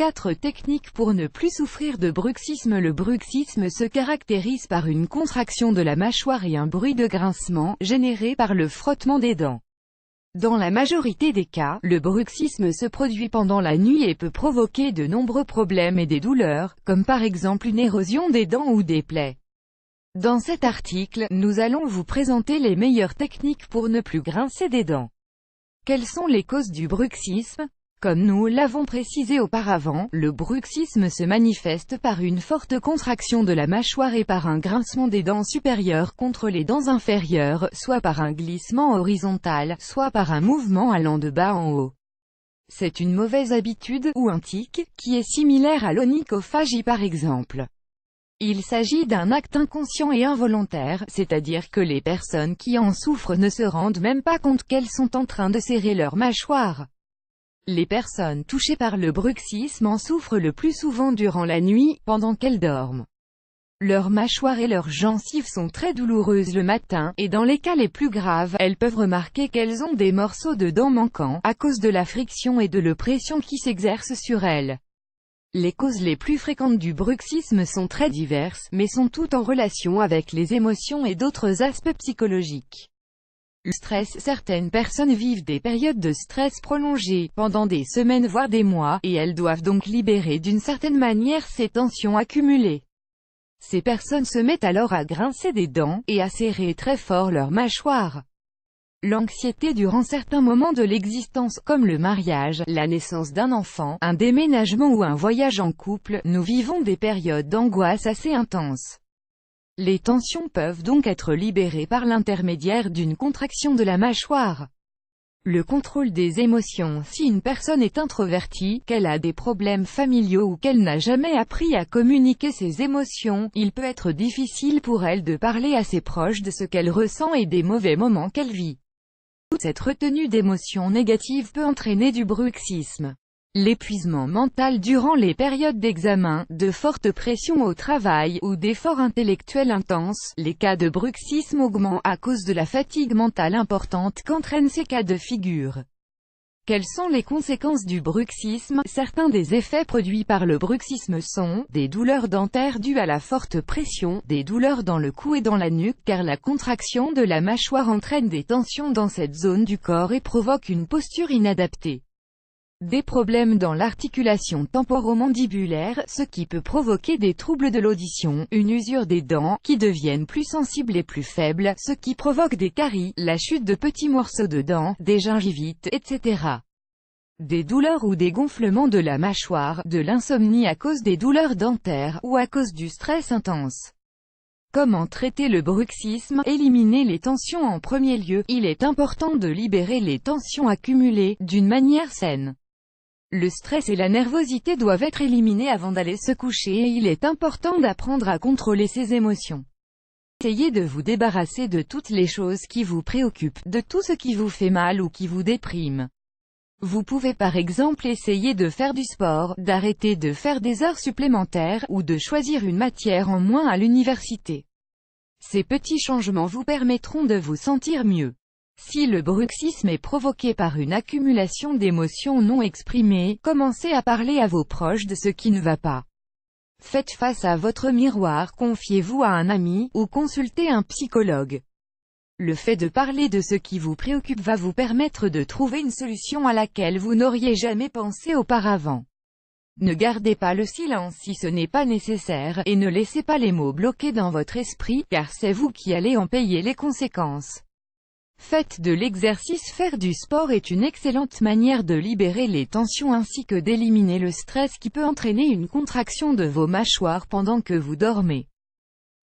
4 techniques pour ne plus souffrir de bruxisme. Le bruxisme se caractérise par une contraction de la mâchoire et un bruit de grincement, généré par le frottement des dents. Dans la majorité des cas, le bruxisme se produit pendant la nuit et peut provoquer de nombreux problèmes et des douleurs, comme par exemple une érosion des dents ou des plaies. Dans cet article, nous allons vous présenter les meilleures techniques pour ne plus grincer des dents. Quelles sont les causes du bruxisme? Comme nous l'avons précisé auparavant, le bruxisme se manifeste par une forte contraction de la mâchoire et par un grincement des dents supérieures contre les dents inférieures, soit par un glissement horizontal, soit par un mouvement allant de bas en haut. C'est une mauvaise habitude, ou un tic, qui est similaire à l'onychophagie par exemple. Il s'agit d'un acte inconscient et involontaire, c'est-à-dire que les personnes qui en souffrent ne se rendent même pas compte qu'elles sont en train de serrer leur mâchoire. Les personnes touchées par le bruxisme en souffrent le plus souvent durant la nuit, pendant qu'elles dorment. Leur mâchoire et leurs gencives sont très douloureuses le matin, et dans les cas les plus graves, elles peuvent remarquer qu'elles ont des morceaux de dents manquants, à cause de la friction et de la pression qui s'exerce sur elles. Les causes les plus fréquentes du bruxisme sont très diverses, mais sont toutes en relation avec les émotions et d'autres aspects psychologiques. Le stress. Certaines personnes vivent des périodes de stress prolongées, pendant des semaines voire des mois, et elles doivent donc libérer d'une certaine manière ces tensions accumulées. Ces personnes se mettent alors à grincer des dents, et à serrer très fort leur mâchoire. L'anxiété durant certains moments de l'existence, comme le mariage, la naissance d'un enfant, un déménagement ou un voyage en couple, nous vivons des périodes d'angoisse assez intenses. Les tensions peuvent donc être libérées par l'intermédiaire d'une contraction de la mâchoire. Le contrôle des émotions. Si une personne est introvertie, qu'elle a des problèmes familiaux ou qu'elle n'a jamais appris à communiquer ses émotions, il peut être difficile pour elle de parler à ses proches de ce qu'elle ressent et des mauvais moments qu'elle vit. Cette retenue d'émotions négatives peut entraîner du bruxisme. L'épuisement mental durant les périodes d'examen, de forte pression au travail, ou d'efforts intellectuels intenses, les cas de bruxisme augmentent à cause de la fatigue mentale importante qu'entraînent ces cas de figure. Quelles sont les conséquences du bruxisme? Certains des effets produits par le bruxisme sont des douleurs dentaires dues à la forte pression, des douleurs dans le cou et dans la nuque car la contraction de la mâchoire entraîne des tensions dans cette zone du corps et provoque une posture inadaptée. Des problèmes dans l'articulation temporomandibulaire, ce qui peut provoquer des troubles de l'audition, une usure des dents, qui deviennent plus sensibles et plus faibles, ce qui provoque des caries, la chute de petits morceaux de dents, des gingivites, etc. Des douleurs ou des gonflements de la mâchoire, de l'insomnie à cause des douleurs dentaires, ou à cause du stress intense. Comment traiter le bruxisme? Éliminer les tensions en premier lieu. Il est important de libérer les tensions accumulées, d'une manière saine. Le stress et la nervosité doivent être éliminés avant d'aller se coucher et il est important d'apprendre à contrôler ses émotions. Essayez de vous débarrasser de toutes les choses qui vous préoccupent, de tout ce qui vous fait mal ou qui vous déprime. Vous pouvez par exemple essayer de faire du sport, d'arrêter de faire des heures supplémentaires, ou de choisir une matière en moins à l'université. Ces petits changements vous permettront de vous sentir mieux. Si le bruxisme est provoqué par une accumulation d'émotions non exprimées, commencez à parler à vos proches de ce qui ne va pas. Faites face à votre miroir, confiez-vous à un ami, ou consultez un psychologue. Le fait de parler de ce qui vous préoccupe va vous permettre de trouver une solution à laquelle vous n'auriez jamais pensé auparavant. Ne gardez pas le silence si ce n'est pas nécessaire, et ne laissez pas les mots bloquer dans votre esprit, car c'est vous qui allez en payer les conséquences. Faites de l'exercice. Faire du sport est une excellente manière de libérer les tensions ainsi que d'éliminer le stress qui peut entraîner une contraction de vos mâchoires pendant que vous dormez.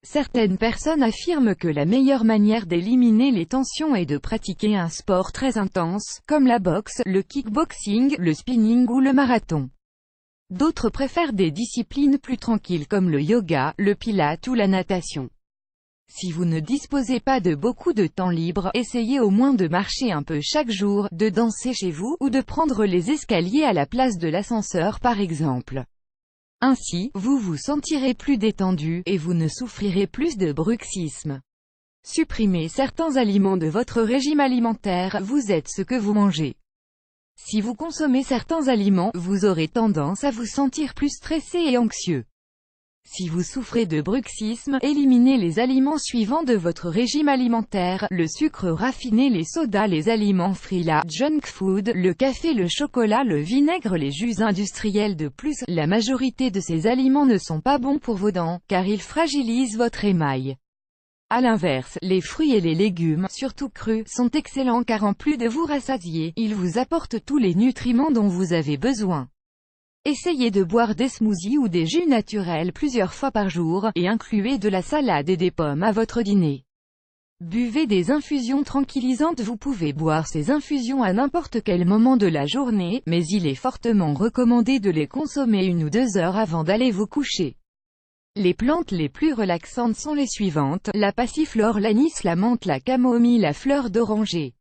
Certaines personnes affirment que la meilleure manière d'éliminer les tensions est de pratiquer un sport très intense, comme la boxe, le kickboxing, le spinning ou le marathon. D'autres préfèrent des disciplines plus tranquilles comme le yoga, le pilate ou la natation. Si vous ne disposez pas de beaucoup de temps libre, essayez au moins de marcher un peu chaque jour, de danser chez vous, ou de prendre les escaliers à la place de l'ascenseur par exemple. Ainsi, vous vous sentirez plus détendu, et vous ne souffrirez plus de bruxisme. Supprimez certains aliments de votre régime alimentaire, vous êtes ce que vous mangez. Si vous consommez certains aliments, vous aurez tendance à vous sentir plus stressé et anxieux. Si vous souffrez de bruxisme, éliminez les aliments suivants de votre régime alimentaire: le sucre raffiné, les sodas, les aliments frits, la junk food, le café, le chocolat, le vinaigre, les jus industriels. De plus, la majorité de ces aliments ne sont pas bons pour vos dents, car ils fragilisent votre émail. À l'inverse, les fruits et les légumes, surtout crus, sont excellents car en plus de vous rassasier, ils vous apportent tous les nutriments dont vous avez besoin. Essayez de boire des smoothies ou des jus naturels plusieurs fois par jour, et incluez de la salade et des pommes à votre dîner. Buvez des infusions tranquillisantes. Vous pouvez boire ces infusions à n'importe quel moment de la journée, mais il est fortement recommandé de les consommer 1 ou 2 heures avant d'aller vous coucher. Les plantes les plus relaxantes sont les suivantes: la passiflore, l'anis, la menthe, la camomille, la fleur d'oranger.